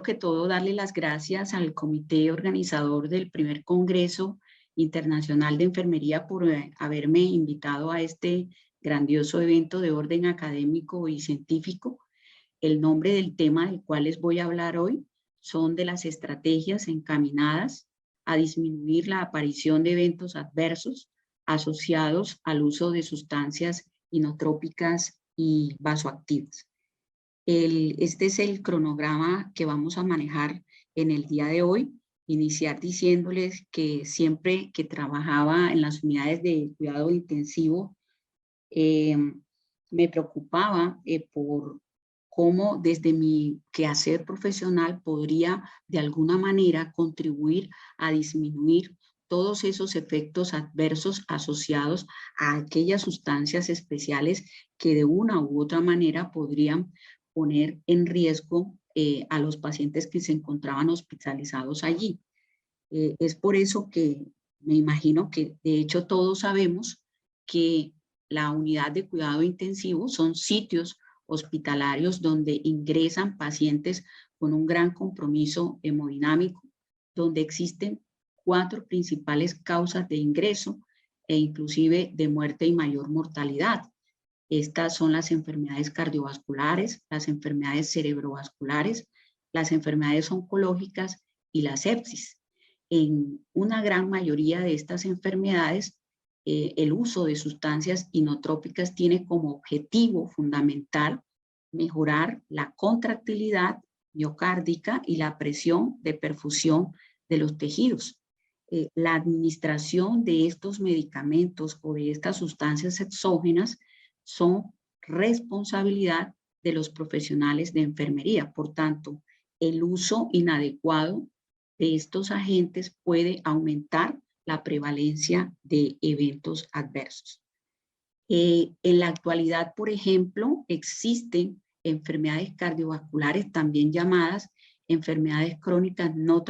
Primero que todo, darle las gracias al comité organizador del primer Congreso Internacional de Enfermería por haberme invitado a este grandioso evento de orden académico y científico. El nombre del tema del cual les voy a hablar hoy son de las estrategias encaminadas a disminuir la aparición de eventos adversos asociados al uso de sustancias inotrópicas y vasoactivas. Este es el cronograma que vamos a manejar en el día de hoy. Iniciar diciéndoles que siempre que trabajaba en las unidades de cuidado intensivo, me preocupaba por cómo desde mi quehacer profesional podría de alguna manera contribuir a disminuir todos esos efectos adversos asociados a aquellas sustancias especiales que de una u otra manera podrían poner en riesgo a los pacientes que se encontraban hospitalizados allí. Es por eso que me imagino que de hecho todos sabemos que la unidad de cuidado intensivo son sitios hospitalarios donde ingresan pacientes con un gran compromiso hemodinámico, donde existen 4 principales causas de ingreso e inclusive de muerte y mayor mortalidad. Estas son las enfermedades cardiovasculares, las enfermedades cerebrovasculares, las enfermedades oncológicas y la sepsis. En una gran mayoría de estas enfermedades, el uso de sustancias inotrópicas tiene como objetivo fundamental mejorar la contractilidad miocárdica y la presión de perfusión de los tejidos. La administración de estos medicamentos o de estas sustancias exógenas son responsabilidad de los profesionales de enfermería. Por tanto, el uso inadecuado de estos agentes puede aumentar la prevalencia de eventos adversos. En la actualidad, por ejemplo, existen enfermedades cardiovasculares también llamadas enfermedades crónicas no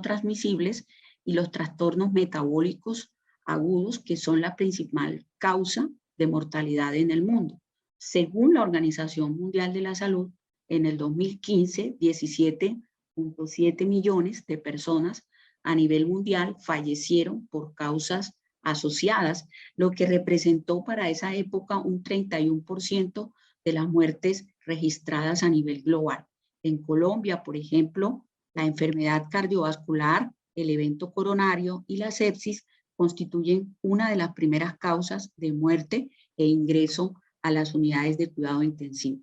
transmisibles y los trastornos metabólicos agudos, que son la principal causa de mortalidad en el mundo. Según la Organización Mundial de la Salud, en el 2015, 17.7 millones de personas a nivel mundial fallecieron por causas asociadas, lo que representó para esa época un 31% de las muertes registradas a nivel global. En Colombia, por ejemplo, la enfermedad cardiovascular, el evento coronario y la sepsis constituyen una de las primeras causas de muerte e ingreso a las unidades de cuidado intensivo.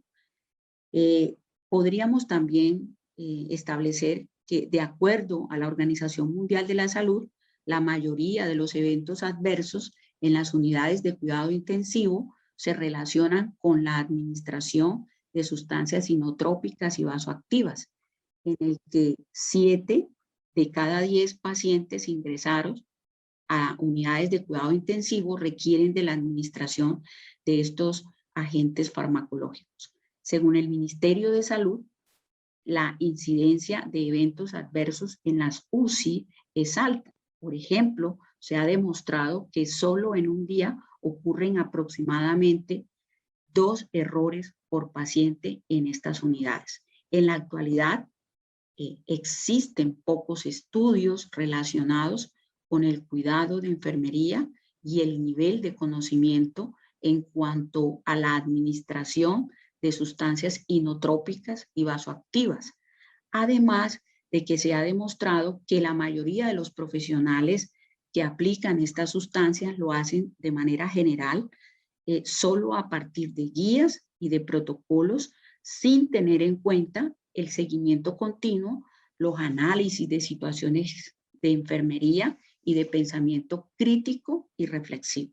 Podríamos también establecer que, de acuerdo a la Organización Mundial de la Salud, la mayoría de los eventos adversos en las unidades de cuidado intensivo se relacionan con la administración de sustancias inotrópicas y vasoactivas, en el que 7 de cada 10 pacientes ingresados a unidades de cuidado intensivo requieren de la administración de estos agentes farmacológicos. Según el Ministerio de Salud, la incidencia de eventos adversos en las UCI es alta. Por ejemplo, se ha demostrado que solo en un día ocurren aproximadamente 2 errores por paciente en estas unidades. En la actualidad, existen pocos estudios relacionados con el cuidado de enfermería y el nivel de conocimiento en cuanto a la administración de sustancias inotrópicas y vasoactivas. Además de que se ha demostrado que la mayoría de los profesionales que aplican estas sustancias lo hacen de manera general, solo a partir de guías y de protocolos, sin tener en cuenta el seguimiento continuo, los análisis de situaciones de enfermería y de pensamiento crítico y reflexivo.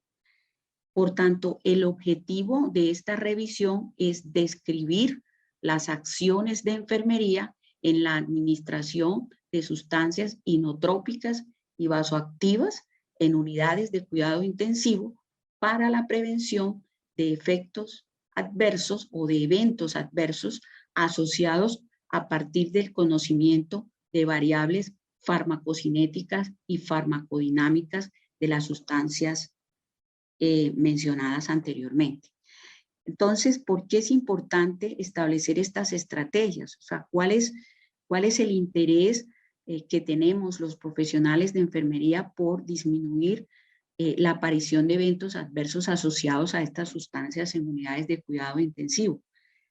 Por tanto, el objetivo de esta revisión es describir las acciones de enfermería en la administración de sustancias inotrópicas y vasoactivas en unidades de cuidado intensivo para la prevención de efectos adversos o de eventos adversos asociados a partir del conocimiento de variables farmacocinéticas y farmacodinámicas de las sustancias mencionadas anteriormente. Entonces, ¿por qué es importante establecer estas estrategias? O sea, ¿cuál es ¿Cuál es el interés que tenemos los profesionales de enfermería por disminuir la aparición de eventos adversos asociados a estas sustancias en unidades de cuidado intensivo?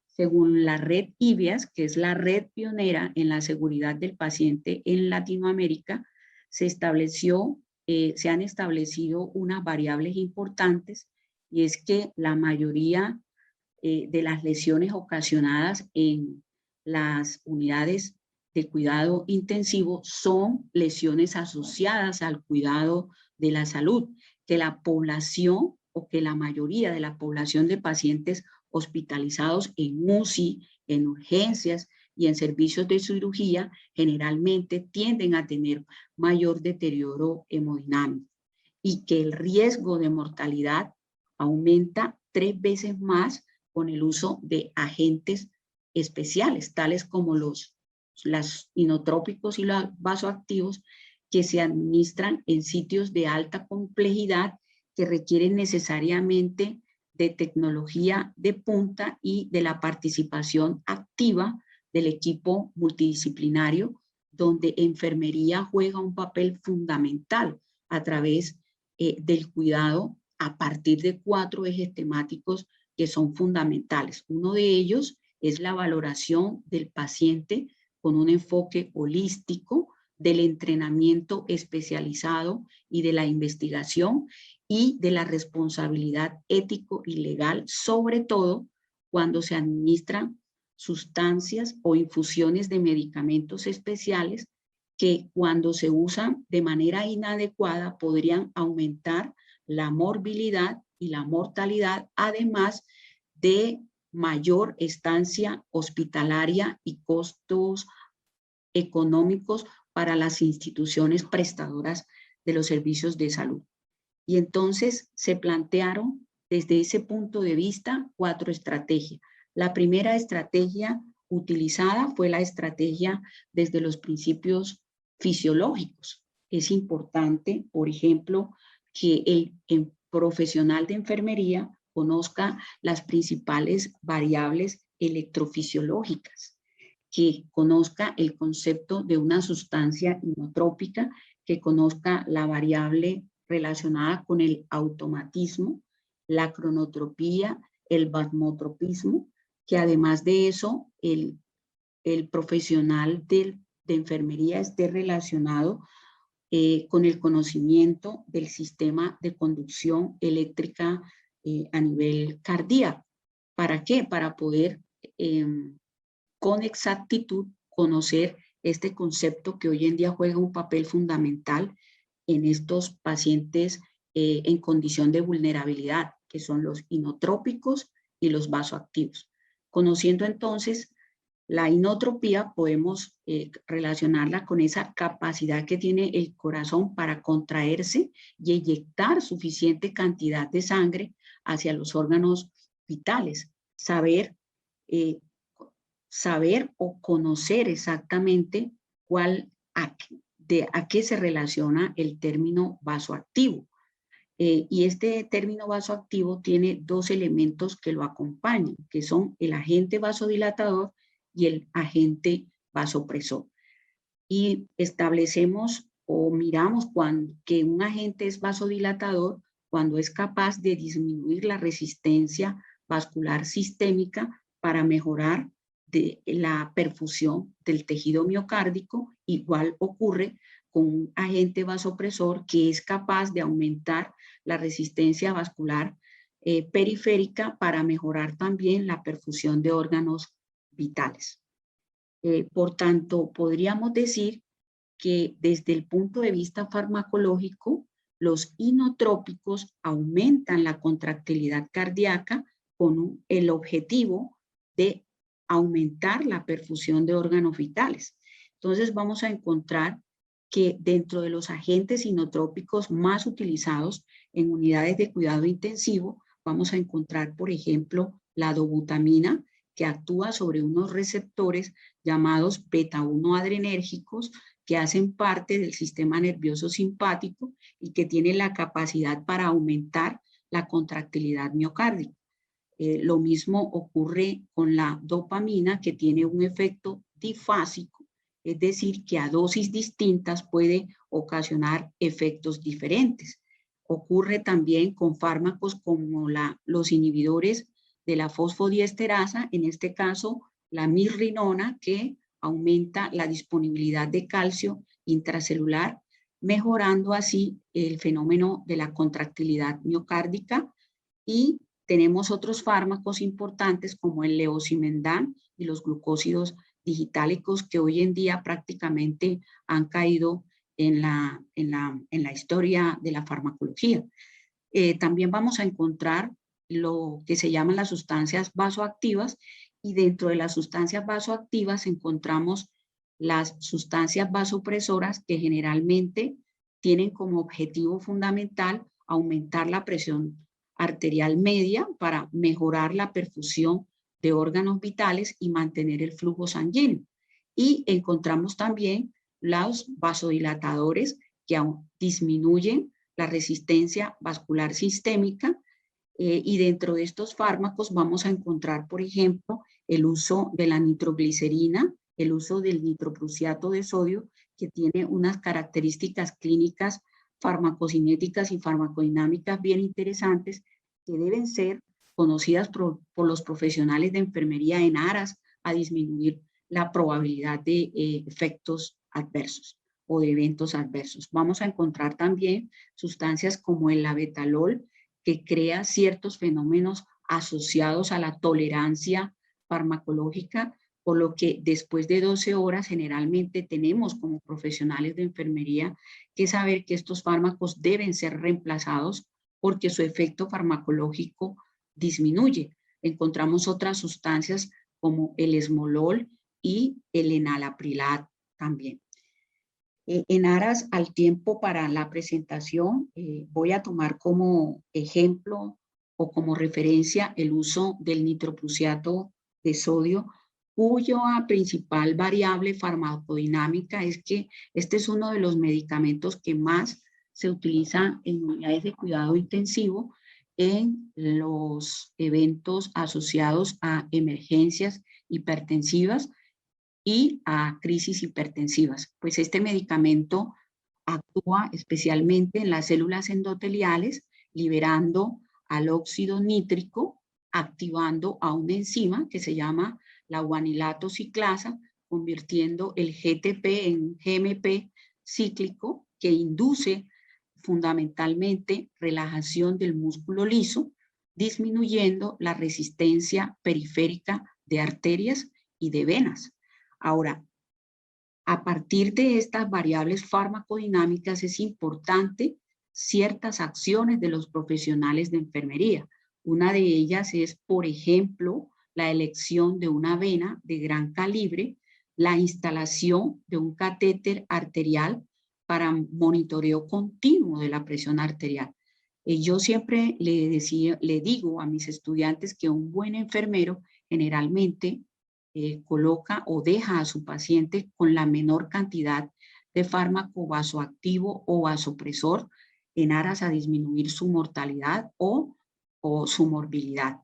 Según la red IBIAS, que es la red pionera en la seguridad del paciente en Latinoamérica, se han establecido unas variables importantes, y es que la mayoría de las lesiones ocasionadas en las unidades de cuidado intensivo son lesiones asociadas al cuidado de la salud, que la población o que la mayoría de la población de pacientes hospitalizados en UCI, en urgencias y en servicios de cirugía generalmente tienden a tener mayor deterioro hemodinámico, y que el riesgo de mortalidad aumenta 3 veces más con el uso de agentes especiales, tales como los inotrópicos y los vasoactivos, que se administran en sitios de alta complejidad que requieren necesariamente de tecnología de punta y de la participación activa del equipo multidisciplinario, donde enfermería juega un papel fundamental a través del cuidado a partir de 4 ejes temáticos que son fundamentales. Uno de ellos es la valoración del paciente con un enfoque holístico, del entrenamiento especializado y de la investigación y de la responsabilidad ético y legal, sobre todo cuando se administran sustancias o infusiones de medicamentos especiales que, cuando se usan de manera inadecuada, podrían aumentar la morbilidad y la mortalidad, además de mayor estancia hospitalaria y costos económicos para las instituciones prestadoras de los servicios de salud. Y entonces se plantearon desde ese punto de vista 4 estrategias. La primera estrategia utilizada fue la estrategia desde los principios fisiológicos. Es importante, por ejemplo, que el profesional de enfermería conozca las principales variables electrofisiológicas, que conozca el concepto de una sustancia inotrópica, que conozca la variable relacionada con el automatismo, la cronotropía, el vasmotropismo, que además de eso el profesional de enfermería esté relacionado con el conocimiento del sistema de conducción eléctrica a nivel cardíaco. ¿Para qué? Para poder con exactitud conocer este concepto que hoy en día juega un papel fundamental en estos pacientes en condición de vulnerabilidad, que son los inotrópicos y los vasoactivos. Conociendo entonces la inotropía, podemos relacionarla con esa capacidad que tiene el corazón para contraerse y eyectar suficiente cantidad de sangre hacia los órganos vitales. Saber o conocer exactamente a qué se relaciona el término vasoactivo. Y este término vasoactivo tiene 2 elementos que lo acompañan, que son el agente vasodilatador y el agente vasopresor. Y establecemos o miramos que un agente es vasodilatador cuando es capaz de disminuir la resistencia vascular sistémica para mejorar la perfusión del tejido miocárdico. Igual ocurre con un agente vasopresor que es capaz de aumentar la resistencia vascular periférica para mejorar también la perfusión de órganos vitales. Por tanto, podríamos decir que desde el punto de vista farmacológico, los inotrópicos aumentan la contractilidad cardíaca con el objetivo de aumentar la perfusión de órganos vitales. Entonces vamos a encontrar que dentro de los agentes inotrópicos más utilizados en unidades de cuidado intensivo, vamos a encontrar, por ejemplo, la dobutamina, que actúa sobre unos receptores llamados beta-1 adrenérgicos, que hacen parte del sistema nervioso simpático y que tienen la capacidad para aumentar la contractilidad miocárdica. Lo mismo ocurre con la dopamina, que tiene un efecto difásico es decir, que a dosis distintas puede ocasionar efectos diferentes. Ocurre también con fármacos como los inhibidores de la fosfodiesterasa, en este caso la mirrinona, que aumenta la disponibilidad de calcio intracelular, mejorando así el fenómeno de la contractilidad miocárdica. Y tenemos otros fármacos importantes como el levosimendan y los glucósidos digitálicos que hoy en día prácticamente han caído en la historia de la farmacología. También vamos a encontrar lo que se llaman las sustancias vasoactivas, y dentro de las sustancias vasoactivas encontramos las sustancias vasopresoras, que generalmente tienen como objetivo fundamental aumentar la presión arterial media para mejorar la perfusión de órganos vitales y mantener el flujo sanguíneo. Y encontramos también los vasodilatadores, que disminuyen la resistencia vascular sistémica, y dentro de estos fármacos vamos a encontrar, por ejemplo, el uso de la nitroglicerina, el uso del nitroprusiato de sodio, que tiene unas características clínicas farmacocinéticas y farmacodinámicas bien interesantes, que deben ser conocidas por los profesionales de enfermería en aras a disminuir la probabilidad de efectos adversos o de eventos adversos. Vamos a encontrar también sustancias como el labetalol, que crea ciertos fenómenos asociados a la tolerancia farmacológica, por lo que después de 12 horas generalmente tenemos como profesionales de enfermería que saber que estos fármacos deben ser reemplazados porque su efecto farmacológico disminuye. Encontramos otras sustancias como el esmolol y el enalaprilat también. En aras al tiempo para la presentación, voy a tomar como ejemplo o como referencia el uso del nitroprusiato de sodio, cuya principal variable farmacodinámica es que este es uno de los medicamentos que más se utiliza en unidades de cuidado intensivo en los eventos asociados a emergencias hipertensivas y a crisis hipertensivas. Pues este medicamento actúa especialmente en las células endoteliales, liberando al óxido nítrico, activando a una enzima que se llama la guanilato ciclasa, convirtiendo el GTP en GMP cíclico, que induce fundamentalmente relajación del músculo liso, disminuyendo la resistencia periférica de arterias y de venas. Ahora, a partir de estas variables farmacodinámicas es importante ciertas acciones de los profesionales de enfermería. Una de ellas es, por ejemplo, la elección de una vena de gran calibre, la instalación de un catéter arterial para monitoreo continuo de la presión arterial. Yo siempre le digo a mis estudiantes que un buen enfermero generalmente coloca o deja a su paciente con la menor cantidad de fármaco vasoactivo o vasopresor en aras a disminuir su mortalidad o su morbilidad.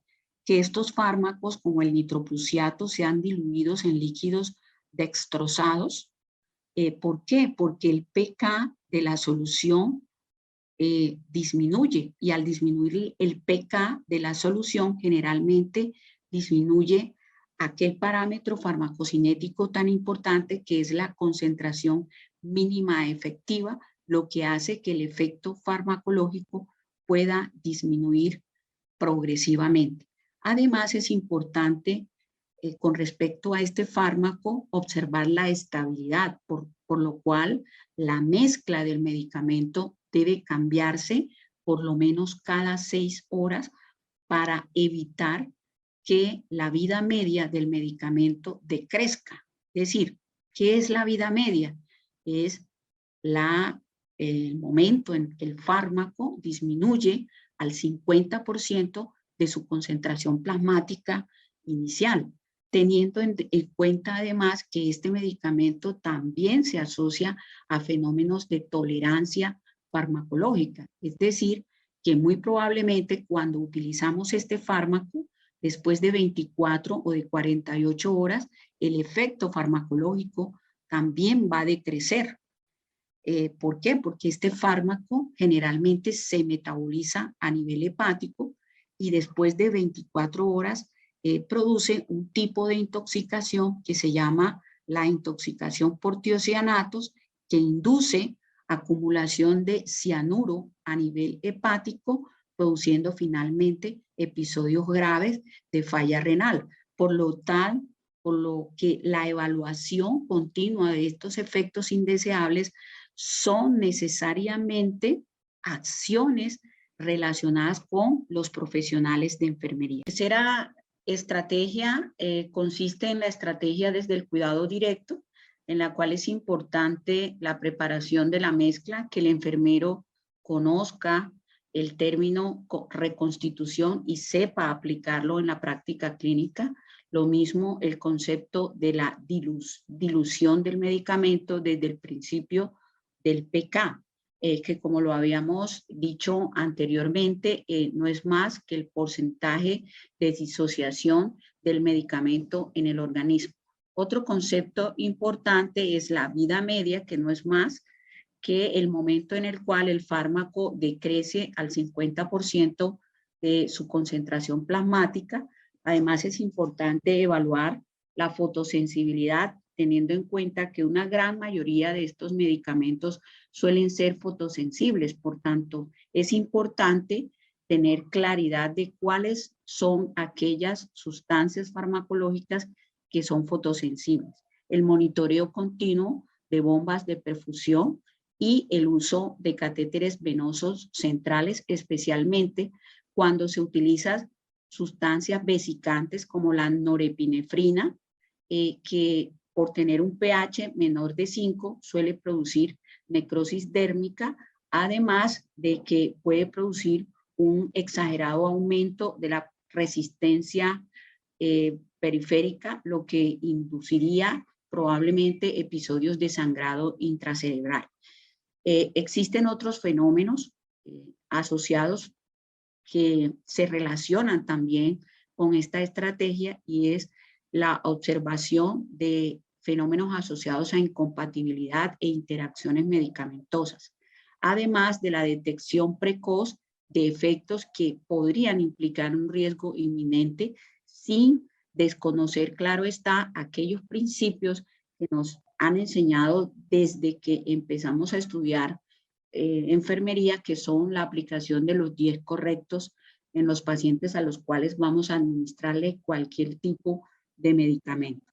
Que estos fármacos como el nitroprusiato sean diluidos en líquidos dextrosados. ¿Por qué? Porque el pK de la solución disminuye, y al disminuir el pK de la solución generalmente disminuye aquel parámetro farmacocinético tan importante que es la concentración mínima efectiva, lo que hace que el efecto farmacológico pueda disminuir progresivamente. Además, es importante con respecto a este fármaco observar la estabilidad, por lo cual la mezcla del medicamento debe cambiarse por lo menos cada 6 horas para evitar que la vida media del medicamento decrezca. Es decir, ¿qué es la vida media? Es el momento en que el fármaco disminuye al 50% de su concentración plasmática inicial, teniendo en cuenta además que este medicamento también se asocia a fenómenos de tolerancia farmacológica, es decir, que muy probablemente cuando utilizamos este fármaco, después de 24 o de 48 horas, el efecto farmacológico también va a decrecer. ¿Por qué? Porque este fármaco generalmente se metaboliza a nivel hepático y después de 24 horas produce un tipo de intoxicación que se llama la intoxicación por tiocianatos, que induce acumulación de cianuro a nivel hepático, produciendo finalmente episodios graves de falla renal. Por lo que la evaluación continua de estos efectos indeseables son necesariamente acciones relacionadas con los profesionales de enfermería. La tercera estrategia consiste en la estrategia desde el cuidado directo, en la cual es importante la preparación de la mezcla, que el enfermero conozca el término reconstitución y sepa aplicarlo en la práctica clínica. Lo mismo el concepto de la dilución del medicamento desde el principio del PK, que como lo habíamos dicho anteriormente, no es más que el porcentaje de disociación del medicamento en el organismo. Otro concepto importante es la vida media, que no es más que el momento en el cual el fármaco decrece al 50% de su concentración plasmática. Además, es importante evaluar la fotosensibilidad, teniendo en cuenta que una gran mayoría de estos medicamentos suelen ser fotosensibles. Por tanto, es importante tener claridad de cuáles son aquellas sustancias farmacológicas que son fotosensibles. El monitoreo continuo de bombas de perfusión y el uso de catéteres venosos centrales, especialmente cuando se utilizan sustancias vesicantes como la norepinefrina, que por tener un pH menor de 5 suele producir necrosis dérmica, además de que puede producir un exagerado aumento de la resistencia periférica, lo que induciría probablemente episodios de sangrado intracerebral. Existen otros fenómenos asociados que se relacionan también con esta estrategia, y es la observación de fenómenos asociados a incompatibilidad e interacciones medicamentosas, además de la detección precoz de efectos que podrían implicar un riesgo inminente sin desconocer, claro está, aquellos principios que nos han enseñado desde que empezamos a estudiar enfermería, que son la aplicación de los 10 correctos en los pacientes a los cuales vamos a administrarle cualquier tipo de medicamento.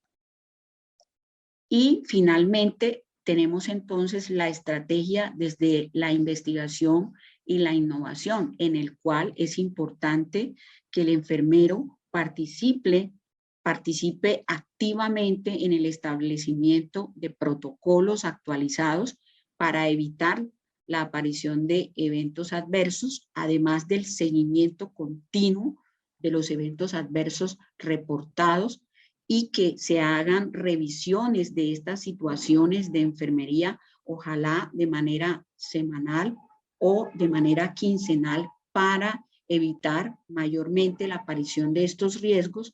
Y finalmente tenemos entonces la estrategia desde la investigación y la innovación, en el cual es importante que el enfermero participe activamente en el establecimiento de protocolos actualizados para evitar la aparición de eventos adversos, además del seguimiento continuo de los eventos adversos reportados, y que se hagan revisiones de estas situaciones de enfermería, ojalá de manera semanal o de manera quincenal, para evitar mayormente la aparición de estos riesgos,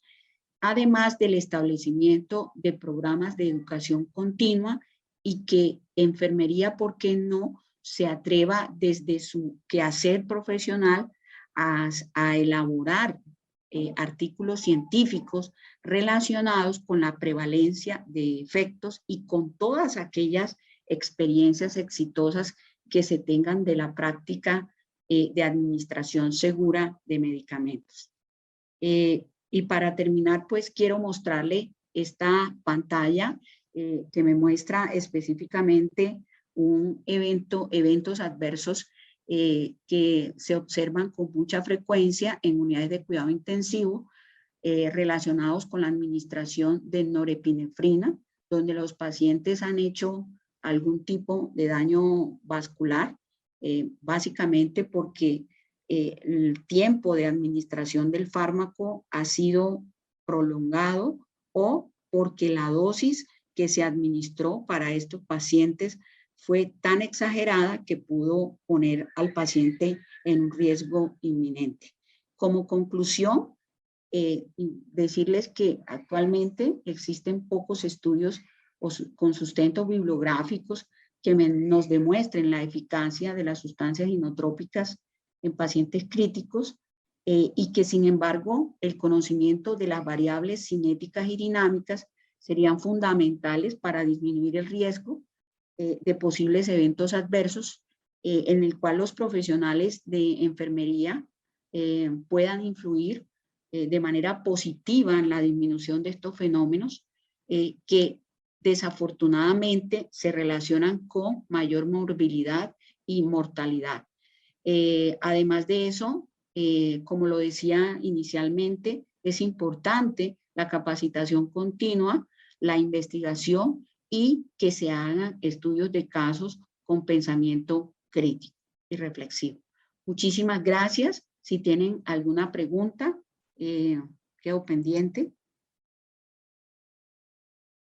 además del establecimiento de programas de educación continua, y que enfermería, ¿por qué no?, se atreva desde su quehacer profesional a elaborar artículos científicos relacionados con la prevalencia de efectos y con todas aquellas experiencias exitosas que se tengan de la práctica de administración segura de medicamentos. Y para terminar, pues quiero mostrarle esta pantalla que me muestra específicamente eventos adversos que se observan con mucha frecuencia en unidades de cuidado intensivo relacionados con la administración de norepinefrina, donde los pacientes han hecho algún tipo de daño vascular, básicamente porque el tiempo de administración del fármaco ha sido prolongado, o porque la dosis que se administró para estos pacientes fue tan exagerada que pudo poner al paciente en un riesgo inminente. Como conclusión, decirles que actualmente existen pocos estudios con sustentos bibliográficos que nos demuestren la eficacia de las sustancias inotrópicas en pacientes críticos, y que sin embargo el conocimiento de las variables cinéticas y dinámicas serían fundamentales para disminuir el riesgo de posibles eventos adversos, en el cual los profesionales de enfermería puedan influir de manera positiva en la disminución de estos fenómenos que desafortunadamente se relacionan con mayor morbilidad y mortalidad. Además de eso, como lo decía inicialmente, es importante la capacitación continua, la investigación y que se hagan estudios de casos con pensamiento crítico y reflexivo. Muchísimas gracias. Si tienen alguna pregunta, quedo pendiente.